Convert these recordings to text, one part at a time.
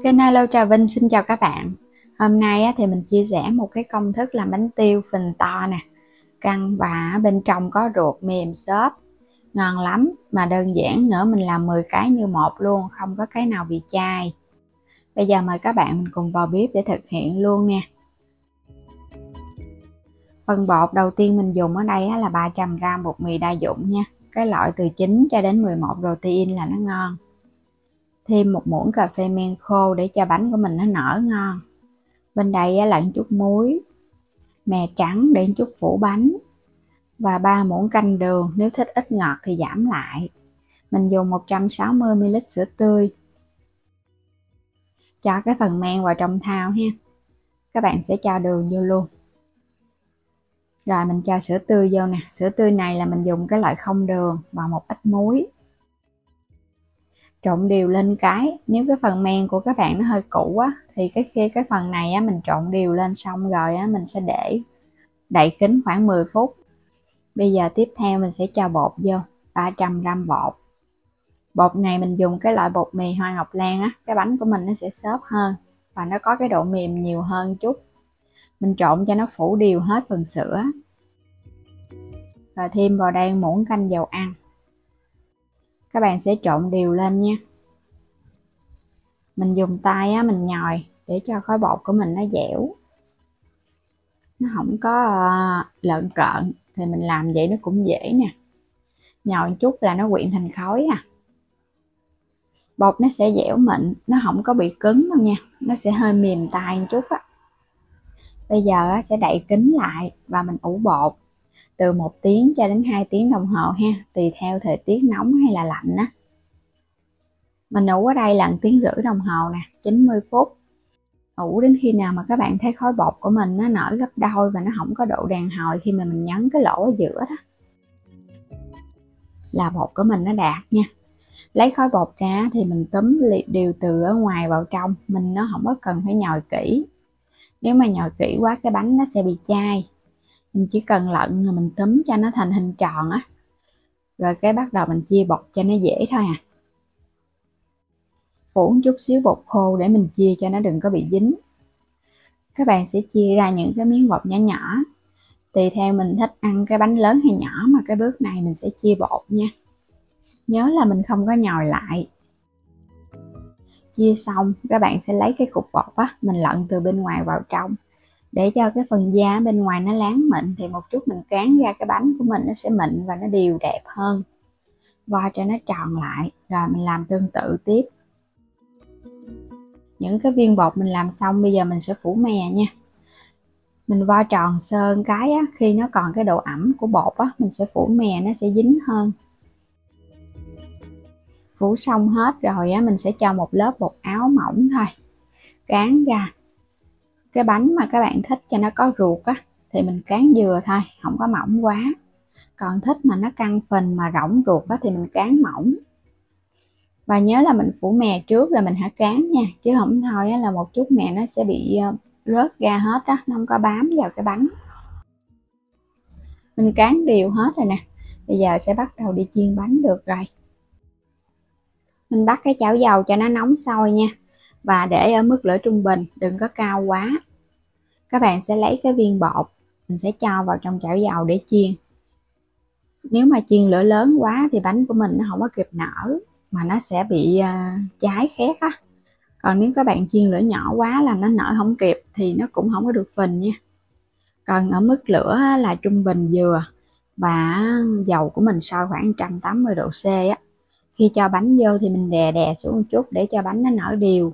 Kênh Alo Trà Vinh xin chào các bạn. Hôm nay thì mình chia sẻ một cái công thức làm bánh tiêu phình to nè, căng và bên trong có ruột mềm xốp, ngon lắm mà đơn giản nữa, mình làm 10 cái như một luôn, không có cái nào bị chai. Bây giờ mời các bạn mình cùng vào bếp để thực hiện luôn nha. Phần bột đầu tiên mình dùng ở đây là 300g bột mì đa dụng nha, cái loại từ 9 cho đến 11 protein là nó ngon. Thêm một muỗng cà phê men khô để cho bánh của mình nó nở ngon. Bên đây là chút muối, mè trắng để chút phủ bánh và 3 muỗng canh đường, nếu thích ít ngọt thì giảm lại. Mình dùng 160ml sữa tươi. Cho cái phần men vào trong thao ha. Các bạn sẽ cho đường vô luôn. Rồi mình cho sữa tươi vô nè. Sữa tươi này là mình dùng cái loại không đường và một ít muối. Trộn đều lên cái. Nếu cái phần men của các bạn nó hơi cũ á thì cái phần này á mình trộn đều lên xong rồi á mình sẽ để đậy kính khoảng 10 phút. Bây giờ tiếp theo mình sẽ cho bột vô, 300g bột. Bột này mình dùng cái loại bột mì Hoa Ngọc Lan á, cái bánh của mình nó sẽ xốp hơn và nó có cái độ mềm nhiều hơn chút. Mình trộn cho nó phủ đều hết phần sữa. Và thêm vào đây muỗng canh dầu ăn. Các bạn sẽ trộn đều lên nha. Mình dùng tay á, mình nhồi để cho khối bột của mình nó dẻo, nó không có lợn cợn, thì mình làm vậy nó cũng dễ nè. Nhồi một chút là nó quyện thành khối à. Bột nó sẽ dẻo mịn, nó không có bị cứng đâu nha, nó sẽ hơi mềm tay một chút á. Bây giờ sẽ đậy kính lại và mình ủ bột từ 1 tiếng cho đến 2 tiếng đồng hồ ha, tùy theo thời tiết nóng hay là lạnh á. Mình ủ ở đây là 1 tiếng rưỡi đồng hồ nè, 90 phút. Ủ đến khi nào mà các bạn thấy khối bột của mình nó nở gấp đôi và nó không có độ đàn hồi khi mà mình nhấn cái lỗ ở giữa đó, là bột của mình nó đạt nha. Lấy khối bột ra thì mình túm đều từ ở ngoài vào trong, nó không có cần phải nhồi kỹ. Nếu mà nhồi kỹ quá cái bánh nó sẽ bị chai. Mình chỉ cần lận rồi mình túm cho nó thành hình tròn á, rồi cái bắt đầu mình chia bột cho nó dễ thôi à. Phủ một chút xíu bột khô để mình chia cho nó đừng có bị dính. Các bạn sẽ chia ra những cái miếng bột nhỏ nhỏ, tùy theo mình thích ăn cái bánh lớn hay nhỏ, mà cái bước này mình sẽ chia bột nha. Nhớ là mình không có nhồi lại. Chia xong các bạn sẽ lấy cái cục bột á, mình lận từ bên ngoài vào trong để cho cái phần da bên ngoài nó láng mịn, thì một chút mình cán ra cái bánh của mình nó sẽ mịn và nó đều đẹp hơn. Vo cho nó tròn lại rồi mình làm tương tự tiếp. Những cái viên bột mình làm xong bây giờ mình sẽ phủ mè nha. Mình vo tròn sơn cái á, khi nó còn cái độ ẩm của bột á, mình sẽ phủ mè nó sẽ dính hơn. Phủ xong hết rồi á, mình sẽ cho một lớp bột áo mỏng thôi, cán ra. Cái bánh mà các bạn thích cho nó có ruột á thì mình cán vừa thôi, không có mỏng quá. Còn thích mà nó căng phình mà rỗng ruột á thì mình cán mỏng. Và nhớ là mình phủ mè trước rồi mình hãy cán nha, chứ không thôi á là một chút mè nó sẽ bị rớt ra hết á, nó không có bám vào cái bánh. Mình cán đều hết rồi nè. Bây giờ sẽ bắt đầu đi chiên bánh được rồi. Mình bắt cái chảo dầu cho nó nóng sôi nha, và để ở mức lửa trung bình, đừng có cao quá. Các bạn sẽ lấy cái viên bột, mình sẽ cho vào trong chảo dầu để chiên. Nếu mà chiên lửa lớn quá thì bánh của mình nó không có kịp nở, mà nó sẽ bị cháy khét á. Còn nếu các bạn chiên lửa nhỏ quá là nó nở không kịp thì nó cũng không có được phình nha. Còn ở mức lửa là trung bình vừa, và dầu của mình sôi khoảng 180 độ C á. Khi cho bánh vô thì mình đè xuống một chút để cho bánh nó nở đều.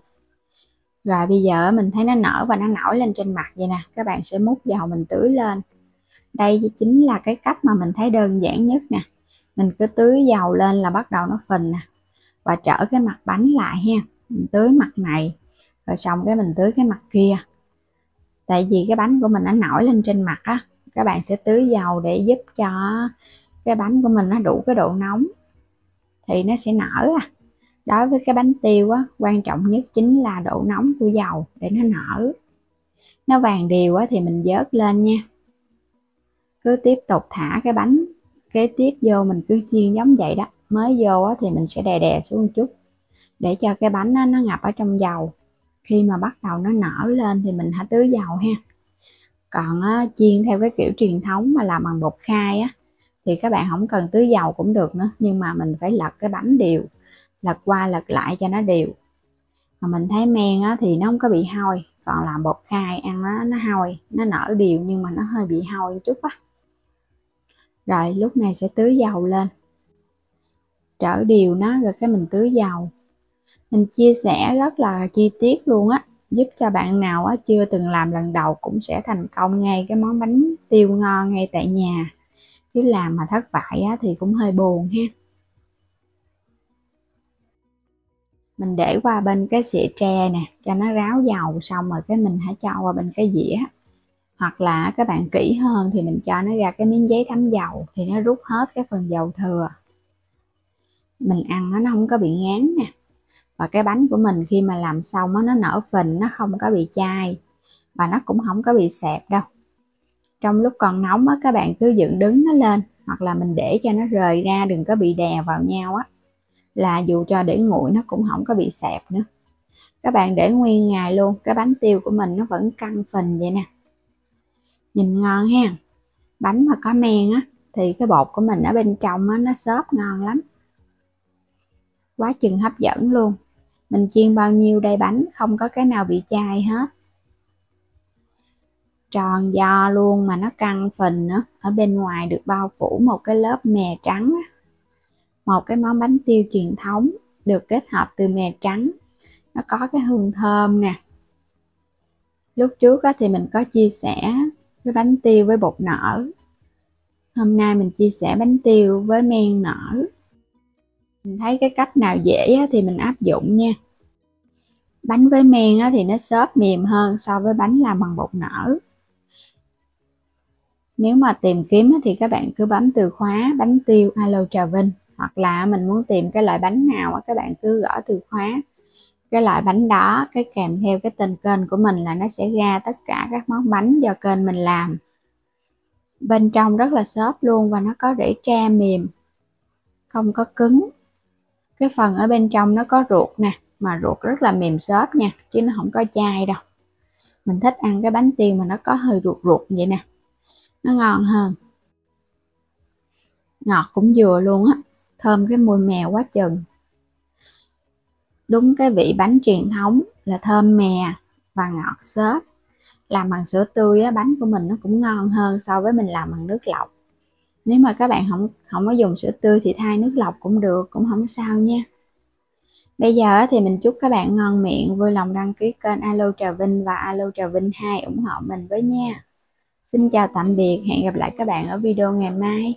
Rồi bây giờ mình thấy nó nở và nó nổi lên trên mặt vậy nè, các bạn sẽ múc dầu mình tưới lên. Đây chính là cái cách mà mình thấy đơn giản nhất nè. Mình cứ tưới dầu lên là bắt đầu nó phình nè, và trở cái mặt bánh lại ha. Mình tưới mặt này rồi xong cái mình tưới cái mặt kia. Tại vì cái bánh của mình nó nổi lên trên mặt á, các bạn sẽ tưới dầu để giúp cho cái bánh của mình nó đủ cái độ nóng thì nó sẽ nở à. Đối với cái bánh tiêu á, quan trọng nhất chính là độ nóng của dầu để nó nở. Nó vàng đều á thì mình vớt lên nha. Cứ tiếp tục thả cái bánh kế tiếp vô, mình cứ chiên giống vậy đó. Mới vô á thì mình sẽ đè xuống một chút để cho cái bánh nó ngập ở trong dầu. khi mà bắt đầu nó nở lên thì mình hãy tưới dầu ha. Còn chiên theo cái kiểu truyền thống mà làm bằng bột khai á thì các bạn không cần tưới dầu cũng được nữa, nhưng mà mình phải lật cái bánh đều, lật qua lật lại cho nó đều. Mà mình thấy men á thì nó không có bị hôi, còn làm bột khai ăn nó hôi, nó nở đều nhưng mà nó hơi bị hôi một chút á. Rồi lúc này sẽ tưới dầu lên, trở đều nó rồi cái mình tưới dầu. Mình chia sẻ rất là chi tiết luôn á, giúp cho bạn nào á chưa từng làm lần đầu cũng sẽ thành công ngay cái món bánh tiêu ngon ngay tại nhà, chứ làm mà thất bại á thì cũng hơi buồn ha. Mình để qua bên cái xịa tre nè cho nó ráo dầu, xong rồi cái mình hãy cho qua bên cái dĩa, hoặc là các bạn kỹ hơn thì mình cho nó ra cái miếng giấy thấm dầu thì nó rút hết cái phần dầu thừa, mình ăn nó không có bị ngán nè. Và cái bánh của mình khi mà làm xong nó nở phình, nó không có bị chai và nó cũng không có bị xẹp đâu. Trong lúc còn nóng á, các bạn cứ dựng đứng nó lên, hoặc là mình để cho nó rời ra, đừng có bị đè vào nhau á, là dù cho để nguội nó cũng không có bị xẹp nữa. Các bạn để nguyên ngày luôn, cái bánh tiêu của mình nó vẫn căng phình vậy nè, nhìn ngon ha. Bánh mà có men á thì cái bột của mình ở bên trong á, nó xốp ngon lắm, quá chừng hấp dẫn luôn. Mình chiên bao nhiêu đây bánh không có cái nào bị chai hết, tròn do luôn mà nó căng phình nữa. Ở bên ngoài được bao phủ một cái lớp mè trắng, một cái món bánh tiêu truyền thống được kết hợp từ mè trắng, nó có cái hương thơm nè. Lúc trước thì mình có chia sẻ cái bánh tiêu với bột nở, hôm nay mình chia sẻ bánh tiêu với men nở. Mình thấy cái cách nào dễ thì mình áp dụng nha. Bánh với men thì nó xốp mềm hơn so với bánh làm bằng bột nở. Nếu mà tìm kiếm thì các bạn cứ bấm từ khóa bánh tiêu Alo Trà Vinh, hoặc là mình muốn tìm cái loại bánh nào các bạn cứ gõ từ khóa cái loại bánh đó, cái kèm theo cái tên kênh của mình là nó sẽ ra tất cả các món bánh do kênh mình làm. Bên trong rất là xốp luôn và nó có rễ tre mềm, không có cứng. Cái phần ở bên trong nó có ruột nè, mà ruột rất là mềm xốp nha, chứ nó không có chai đâu. Mình thích ăn cái bánh tiêu mà nó có hơi ruột ruột vậy nè, nó ngon hơn. Ngọt cũng vừa luôn á, thơm cái mùi mè quá chừng. Đúng cái vị bánh truyền thống là thơm mè và ngọt xốp. Làm bằng sữa tươi á, bánh của mình nó cũng ngon hơn so với mình làm bằng nước lọc. Nếu mà các bạn không có dùng sữa tươi thì thay nước lọc cũng được, cũng không sao nha. Bây giờ thì mình chúc các bạn ngon miệng, vui lòng đăng ký kênh Alo Trà Vinh và Alo Trà Vinh 2 ủng hộ mình với nha. Xin chào tạm biệt, hẹn gặp lại các bạn ở video ngày mai.